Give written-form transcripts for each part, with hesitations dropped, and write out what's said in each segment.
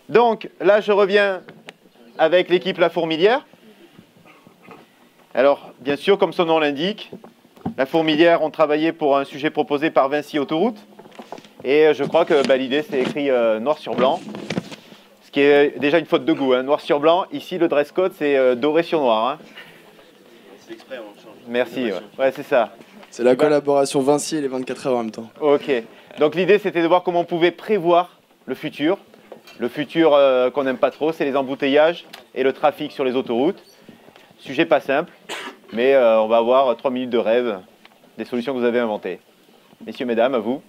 Donc là, je reviens avec l'équipe La Fourmilière. Alors, bien sûr, comme son nom l'indique, La Fourmilière ont travaillé pour un sujet proposé par Vinci Autoroute. Et je crois que l'idée, c'est écrit noir sur blanc. Ce qui est déjà une faute de goût, hein. Noir sur blanc. Ici, le dress code, c'est doré sur noir. Hein. C'est exprès, on change. Merci, ouais, c'est ça. C'est la collaboration Vinci et les 24 heures en même temps. Ok. Donc l'idée, c'était de voir comment on pouvait prévoir le futur. Le futur qu'on n'aime pas trop, c'est les embouteillages et le trafic sur les autoroutes. Sujet pas simple, mais on va avoir 3 minutes de rêve des solutions que vous avez inventées. Messieurs, mesdames, à vous.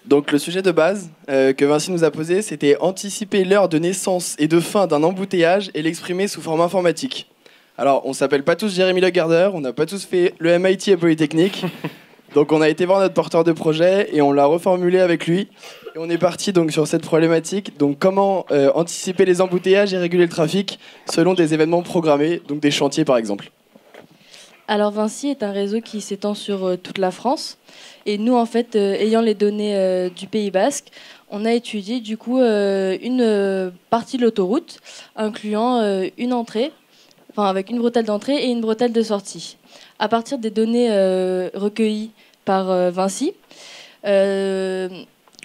Donc le sujet de base que Vinci nous a posé, c'était anticiper l'heure de naissance et de fin d'un embouteillage et l'exprimer sous forme informatique. Alors, on s'appelle pas tous Jérémy Le Gardeur, on n'a pas tous fait le MIT à Polytechnique. Donc on a été voir notre porteur de projet et on l'a reformulé avec lui. Et on est parti donc sur cette problématique. Donc comment anticiper les embouteillages et réguler le trafic selon des événements programmés, donc des chantiers par exemple. Alors Vinci est un réseau qui s'étend sur toute la France. Et nous, en fait, ayant les données du Pays Basque, on a étudié du coup une partie de l'autoroute, incluant une entrée, enfin avec une bretelle d'entrée et une bretelle de sortie. À partir des données recueillies par Vinci,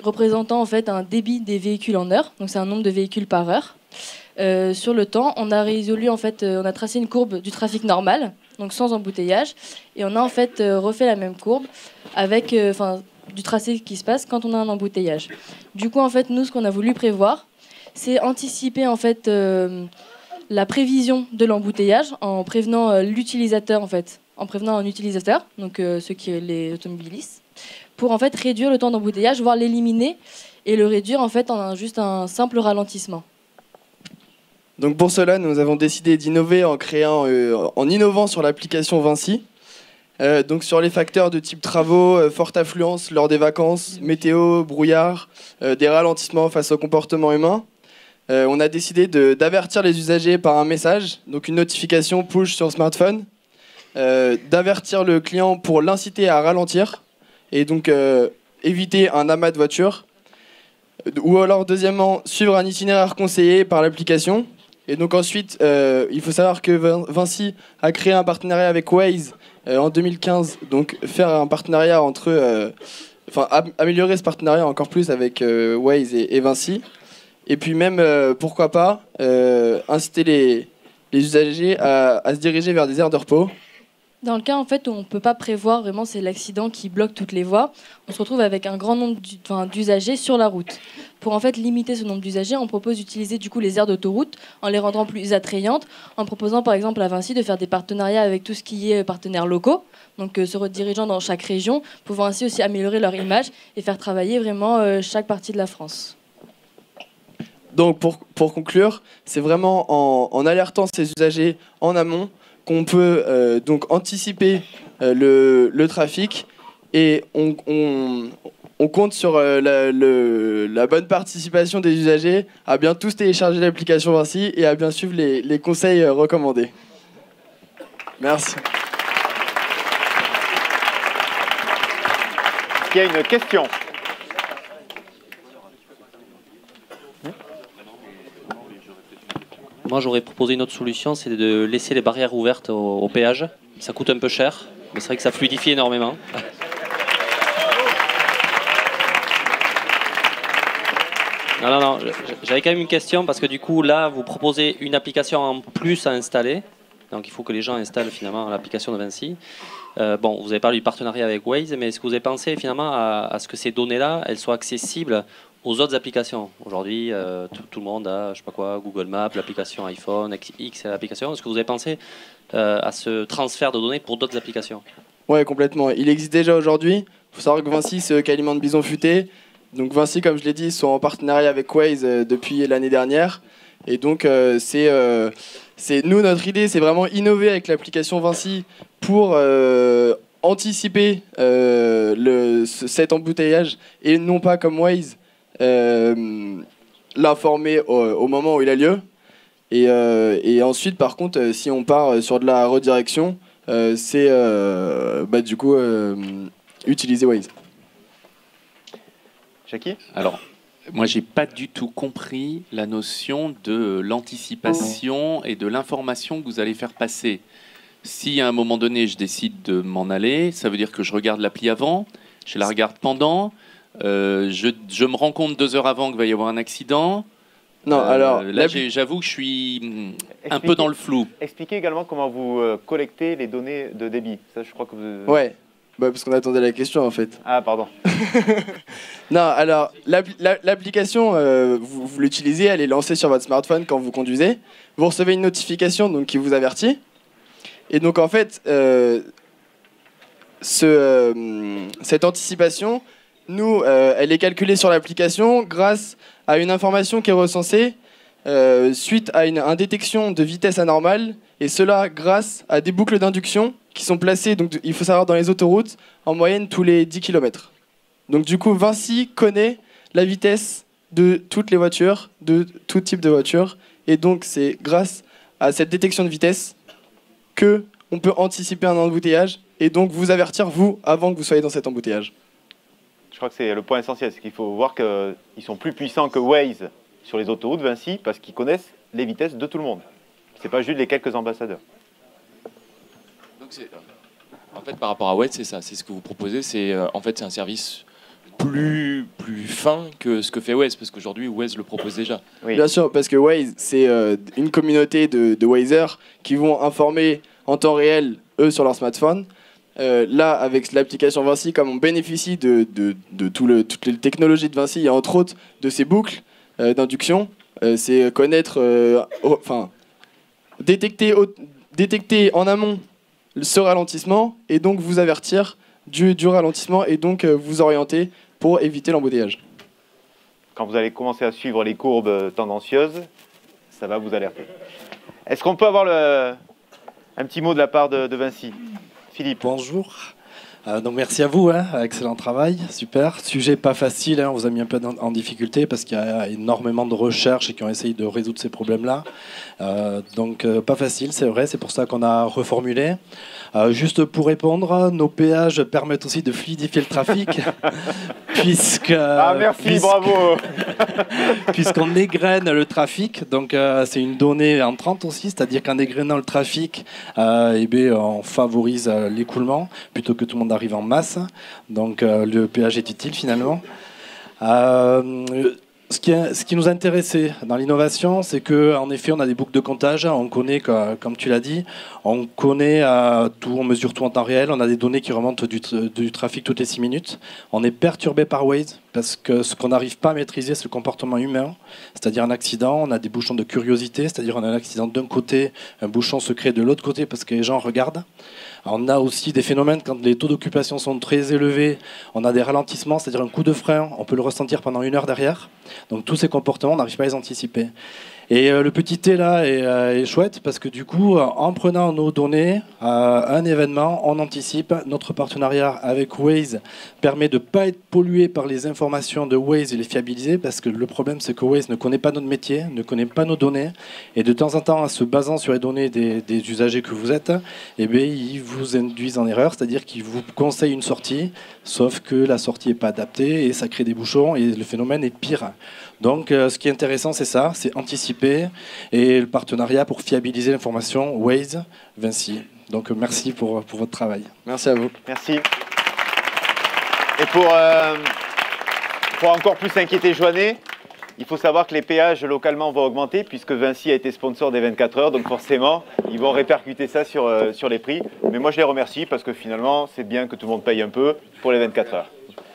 représentant en fait un débit des véhicules en heure, donc c'est un nombre de véhicules par heure. Sur le temps, on a résolu en fait, on a tracé une courbe du trafic normal, donc sans embouteillage, et on a en fait refait la même courbe avec du tracé qui se passe quand on a un embouteillage. Du coup, en fait, nous, ce qu'on a voulu prévoir, c'est anticiper en fait la prévision de l'embouteillage en prévenant l'utilisateur en fait, en prévenant un utilisateur, donc ceux qui les automobilistes, pour en fait réduire le temps d'embouteillage, voire l'éliminer et le réduire en fait en juste un simple ralentissement. Donc pour cela, nous avons décidé d'innover en innovant sur l'application Vinci. Donc sur les facteurs de type travaux, forte affluence lors des vacances, météo, brouillard, des ralentissements face au comportement humain. On a décidé d'avertir les usagers par un message, donc une notification push sur smartphone, d'avertir le client pour l'inciter à ralentir et donc éviter un amas de voitures. Ou alors deuxièmement, suivre un itinéraire conseillé par l'application. Et donc ensuite, il faut savoir que Vinci a créé un partenariat avec Waze en 2015, donc faire un partenariat entre améliorer ce partenariat encore plus avec Waze et Vinci. Et puis même, pourquoi pas, inciter les usagers à se diriger vers des aires de repos. Dans le cas en fait où on ne peut pas prévoir vraiment, c'est l'accident qui bloque toutes les voies, on se retrouve avec un grand nombre d'usagers sur la route. Pour en fait limiter ce nombre d'usagers, on propose d'utiliser du coup les aires d'autoroute en les rendant plus attrayantes, en proposant par exemple à Vinci de faire des partenariats avec tout ce qui est partenaires locaux, donc se redirigeant dans chaque région, pouvant ainsi aussi améliorer leur image et faire travailler vraiment chaque partie de la France. Donc pour conclure, c'est vraiment en alertant ces usagers en amont qu'on peut donc anticiper le trafic et on compte sur la bonne participation des usagers à bien tous télécharger l'application Vinci et à bien suivre les conseils recommandés. Merci. Est-ce qu'il y a une question ? Moi, j'aurais proposé une autre solution, c'est de laisser les barrières ouvertes au péage. Ça coûte un peu cher, mais c'est vrai que ça fluidifie énormément. Non, j'avais quand même une question, parce que du coup, là, vous proposez une application en plus à installer. Donc, il faut que les gens installent finalement l'application de Vinci. Bon, vous avez parlé du partenariat avec Waze, mais est-ce que vous avez pensé finalement à ce que ces données-là, elles soient accessibles aux autres applications? Aujourd'hui, tout le monde a, je sais pas quoi, Google Maps, l'application iPhone, X l'application. Est-ce que vous avez pensé à ce transfert de données pour d'autres applications? Ouais, complètement. Il existe déjà aujourd'hui. Il faut savoir que Vinci, c'est eux qui alimentent Bison Futé. Donc Vinci, comme je l'ai dit, sont en partenariat avec Waze depuis l'année dernière. Et donc, nous, notre idée, c'est vraiment innover avec l'application Vinci pour anticiper cet embouteillage et non pas comme Waze, l'informer au moment où il a lieu. Et ensuite, par contre, si on part sur de la redirection, c'est du coup utiliser Waze. Jackie ? Alors, Moi, j'ai pas du tout compris la notion de l'anticipation et de l'information que vous allez faire passer. Si à un moment donné, je décide de m'en aller, ça veut dire que je regarde l'appli avant, je la regarde pendant, je me rends compte 2 heures avant qu'il va y avoir un accident. Non, alors là, j'avoue que je suis un peu dans le flou. Expliquez également comment vous collectez les données de débit. Ça, je crois que vous... Ouais, bah, parce qu'on attendait la question en fait. Ah, pardon. Non, alors l'application, vous l'utilisez, elle est lancée sur votre smartphone quand vous conduisez. Vous recevez une notification donc, qui vous avertit. Et donc en fait, cette anticipation, nous, elle est calculée sur l'application grâce à une information qui est recensée suite à une détection de vitesse anormale, et cela grâce à des boucles d'induction qui sont placées, donc il faut savoir, dans les autoroutes, en moyenne tous les 10 km. Donc du coup, Vinci connaît la vitesse de toutes les voitures, de tout type de voiture, et donc c'est grâce à cette détection de vitesse que on peut anticiper un embouteillage et donc vous avertir, vous, avant que vous soyez dans cet embouteillage. Je crois que c'est le point essentiel, c'est qu'il faut voir qu'ils sont plus puissants que Waze sur les autoroutes, Vinci, parce qu'ils connaissent les vitesses de tout le monde. C'est pas juste les quelques ambassadeurs. Donc en fait, par rapport à Waze, c'est ça, c'est ce que vous proposez, en fait, c'est un service plus fin que ce que fait Waze, parce qu'aujourd'hui, Waze le propose déjà. Oui. Bien sûr, parce que Waze, c'est une communauté de Wazers qui vont informer en temps réel, eux, sur leur smartphone. Là, avec l'application Vinci, comme on bénéficie de toutes les technologies de Vinci, et entre autres de ces boucles d'induction, c'est connaître, détecter en amont ce ralentissement et donc vous avertir du ralentissement et donc vous orienter pour éviter l'embouteillage. Quand vous allez commencer à suivre les courbes tendancieuses, ça va vous alerter. Est-ce qu'on peut avoir un petit mot de la part de Vinci ? Philippe. Bonjour. Donc merci à vous, excellent travail, super. Sujet pas facile, on vous a mis un peu en difficulté parce qu'il y a énormément de recherches et qui ont essayé de résoudre ces problèmes-là. Donc pas facile, c'est vrai, c'est pour ça qu'on a reformulé. Juste pour répondre, nos péages permettent aussi de fluidifier le trafic, bravo. puisqu'on égrène le trafic. Donc c'est une donnée entrante aussi, c'est-à-dire qu'en égrénant le trafic, on favorise l'écoulement plutôt que tout le monde arrive en masse. Donc le péage est utile finalement. Ce qui nous a intéressé dans l'innovation, c'est qu'en effet, on a des boucles de comptage. On connaît, comme tu l'as dit, on connaît tout, on mesure tout en temps réel. On a des données qui remontent du trafic toutes les 6 minutes. On est perturbé par Waze parce que ce qu'on n'arrive pas à maîtriser, c'est le comportement humain. C'est-à-dire un accident, on a des bouchons de curiosité, c'est-à-dire on a un accident d'un côté, un bouchon se crée de l'autre côté parce que les gens regardent. On a aussi des phénomènes quand les taux d'occupation sont très élevés, on a des ralentissements, c'est-à-dire un coup de frein, on peut le ressentir pendant 1 heure derrière. Donc tous ces comportements, on n'arrive pas à les anticiper. Et le petit T là est chouette parce que du coup, en prenant nos données à un événement, on anticipe. Notre partenariat avec Waze permet de ne pas être pollué par les informations de Waze et les fiabiliser parce que le problème, c'est que Waze ne connaît pas notre métier, ne connaît pas nos données. Et de temps en temps, en se basant sur les données des usagers que vous êtes, ils vous induisent en erreur, c'est-à-dire qu'ils vous conseillent une sortie, sauf que la sortie n'est pas adaptée et ça crée des bouchons et le phénomène est pire. Donc ce qui est intéressant, c'est ça, c'est anticiper et le partenariat pour fiabiliser l'information Waze, Vinci. Donc merci pour votre travail. Merci à vous. Merci. Et pour encore plus inquiéter Joannet, il faut savoir que les péages localement vont augmenter puisque Vinci a été sponsor des 24 heures, donc forcément, ils vont répercuter ça sur les prix. Mais moi, je les remercie parce que finalement, c'est bien que tout le monde paye un peu pour les 24 heures.